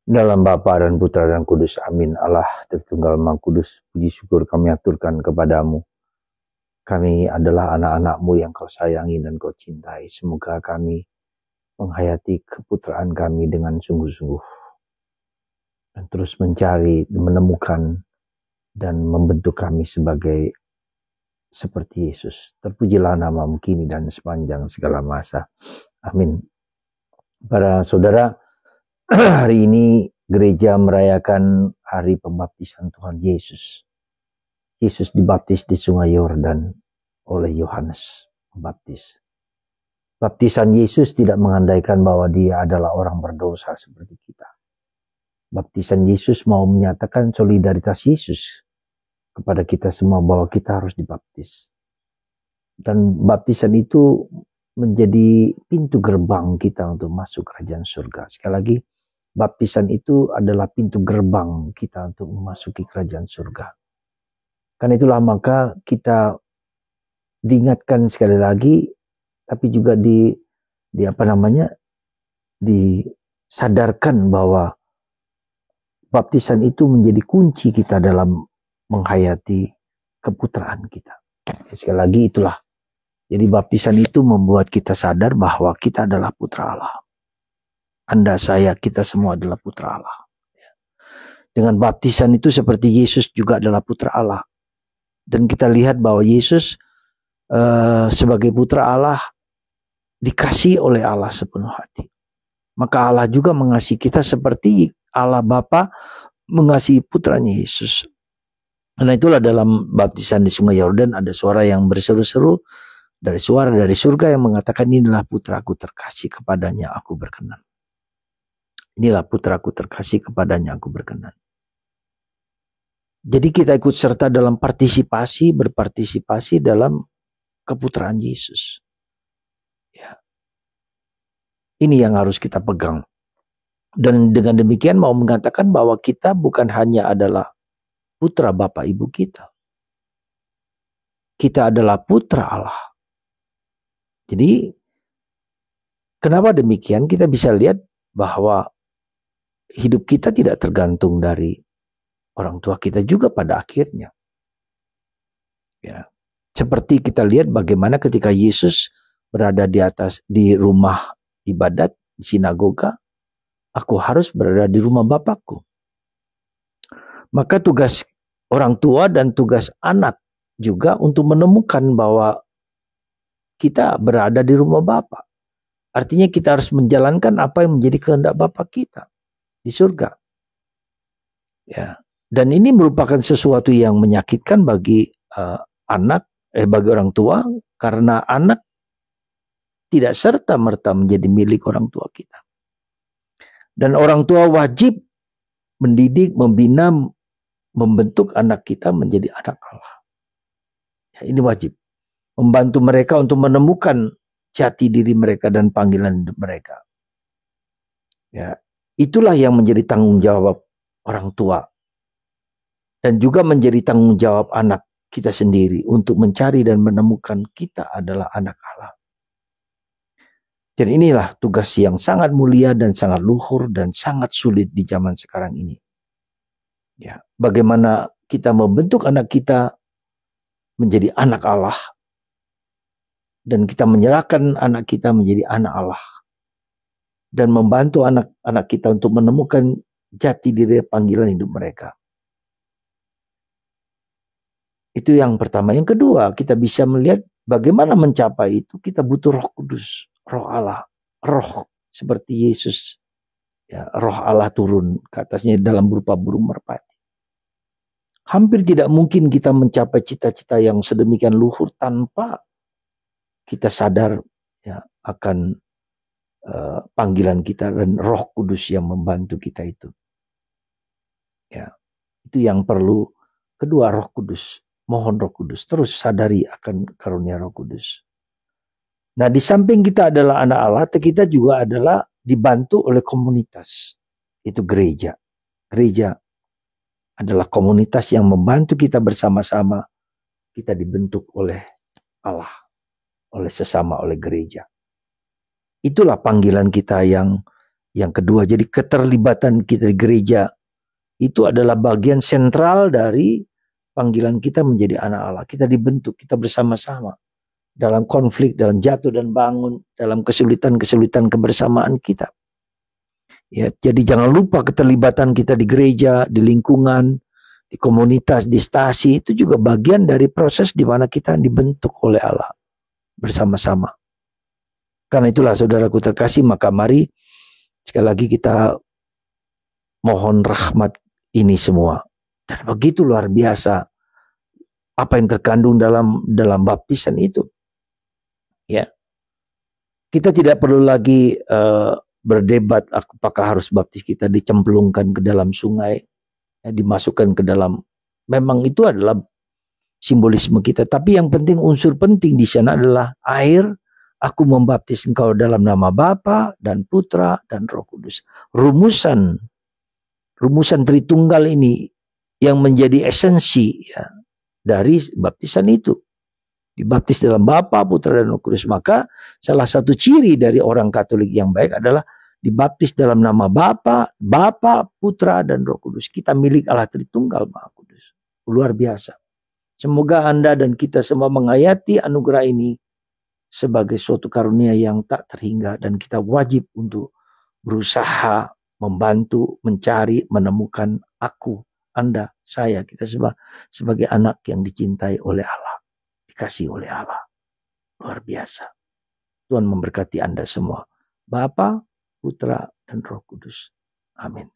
Dalam Bapa dan Putra dan Kudus, amin. Allah Tritunggal Maha Kudus, puji syukur kami aturkan kepadamu. Kami adalah anak-anak-Mu yang Kau sayangi dan Kau cintai. Semoga kami menghayati keputraan kami dengan sungguh-sungguh. Dan terus mencari, menemukan, dan membentuk kami sebagai seperti Yesus. Terpujilah nama-Mu kini dan sepanjang segala masa. Amin. Para saudara, hari ini gereja merayakan hari pembaptisan Tuhan Yesus. Yesus dibaptis di Sungai Yordan oleh Yohanes Pembaptis. Baptisan Yesus tidak mengandaikan bahwa dia adalah orang berdosa seperti kita. Baptisan Yesus mau menyatakan solidaritas Yesus kepada kita semua bahwa kita harus dibaptis. Dan baptisan itu menjadi pintu gerbang kita untuk masuk kerajaan surga. Sekali lagi, baptisan itu adalah pintu gerbang kita untuk memasuki kerajaan surga. Karena itulah maka kita diingatkan sekali lagi, tapi juga disadarkan bahwa baptisan itu menjadi kunci kita dalam menghayati keputraan kita. Sekali lagi itulah. Jadi baptisan itu membuat kita sadar bahwa kita adalah putra Allah. Anda, saya, kita semua adalah putra Allah. Dengan baptisan itu seperti Yesus juga adalah putra Allah. Dan kita lihat bahwa Yesus sebagai putra Allah dikasihi oleh Allah sepenuh hati. Maka Allah juga mengasihi kita seperti Allah Bapa mengasihi putranya Yesus. Karena itulah dalam baptisan di Sungai Yordan ada suara yang berseru-seru dari suara dari surga yang mengatakan, inilah putraku terkasih, kepadanya aku berkenan. Inilah putraku terkasih, kepadanya aku berkenan. Jadi kita ikut serta dalam berpartisipasi dalam keputraan Yesus. Ya. Ini yang harus kita pegang. Dan dengan demikian mau mengatakan bahwa kita bukan hanya adalah putra Bapak Ibu kita. Kita adalah putra Allah. Jadi kenapa demikian? Kita bisa lihat bahwa hidup kita tidak tergantung dari orang tua kita juga pada akhirnya. Ya. Seperti kita lihat bagaimana ketika Yesus berada di rumah ibadat, di sinagoga, aku harus berada di rumah Bapakku. Maka tugas orang tua dan tugas anak juga untuk menemukan bahwa kita berada di rumah Bapa. Artinya kita harus menjalankan apa yang menjadi kehendak Bapa kita di surga. Ya. Dan ini merupakan sesuatu yang menyakitkan bagi bagi orang tua, karena anak tidak serta-merta menjadi milik orang tua kita. Dan orang tua wajib mendidik, membina, membentuk anak kita menjadi anak Allah. Ya, ini wajib. Membantu mereka untuk menemukan jati diri mereka dan panggilan hidup mereka. Ya, itulah yang menjadi tanggung jawab orang tua. Dan juga menjadi tanggung jawab anak kita sendiri untuk mencari dan menemukan kita adalah anak Allah. Dan inilah tugas yang sangat mulia dan sangat luhur dan sangat sulit di zaman sekarang ini. Ya, bagaimana kita membentuk anak kita menjadi anak Allah. Dan kita menyerahkan anak kita menjadi anak Allah. Dan membantu anak-anak kita untuk menemukan jati diri panggilan hidup mereka. Itu yang pertama. Yang kedua, kita bisa melihat bagaimana mencapai itu. Kita butuh Roh Kudus, Roh Allah, Roh seperti Yesus. Ya, Roh Allah turun ke atasnya dalam berupa burung merpati. Hampir tidak mungkin kita mencapai cita-cita yang sedemikian luhur tanpa kita sadar ya, akan panggilan kita dan Roh Kudus yang membantu kita itu. Ya, itu yang perlu. Kedua, Roh Kudus. Mohon Roh Kudus. Terus sadari akan karunia Roh Kudus. Nah, di samping kita adalah anak Allah, kita juga adalah dibantu oleh komunitas. Itu gereja. Gereja adalah komunitas yang membantu kita bersama-sama. Kita dibentuk oleh Allah. Oleh sesama, oleh gereja. Itulah panggilan kita yang Yang kedua, jadi keterlibatan kita di gereja itu adalah bagian sentral dari panggilan kita menjadi anak Allah. Kita dibentuk, kita bersama-sama dalam konflik, dalam jatuh dan bangun, dalam kesulitan-kesulitan kebersamaan kita. Ya, jadi jangan lupa keterlibatan kita di gereja, di lingkungan, di komunitas, di stasi, itu juga bagian dari proses di mana kita dibentuk oleh Allah bersama-sama. Karena itulah saudaraku terkasih, maka mari sekali lagi kita mohon rahmat ini semua. Dan begitu luar biasa apa yang terkandung dalam baptisan itu. Ya. Kita tidak perlu lagi berdebat apakah harus baptis kita dicemplungkan ke dalam sungai, dimasukkan ke dalam. Memang itu adalah simbolisme kita. Tapi yang penting, unsur penting di sana adalah air. Aku membaptis engkau dalam nama Bapa dan Putra dan Roh Kudus. Rumusan Tritunggal ini yang menjadi esensi ya, dari baptisan itu. Dibaptis dalam Bapa, Putra, dan Roh Kudus. Maka salah satu ciri dari orang Katolik yang baik adalah dibaptis dalam nama Bapa, Putra, dan Roh Kudus. Kita milik Allah Tritunggal Maha Kudus. Luar biasa. Semoga Anda dan kita semua menghayati anugerah ini sebagai suatu karunia yang tak terhingga, dan kita wajib untuk berusaha membantu, mencari, menemukan aku, Anda, saya, kita semua sebagai anak yang dicintai oleh Allah, dikasih oleh Allah. Luar biasa. Tuhan memberkati Anda semua. Bapa, Putra, dan Roh Kudus. Amin.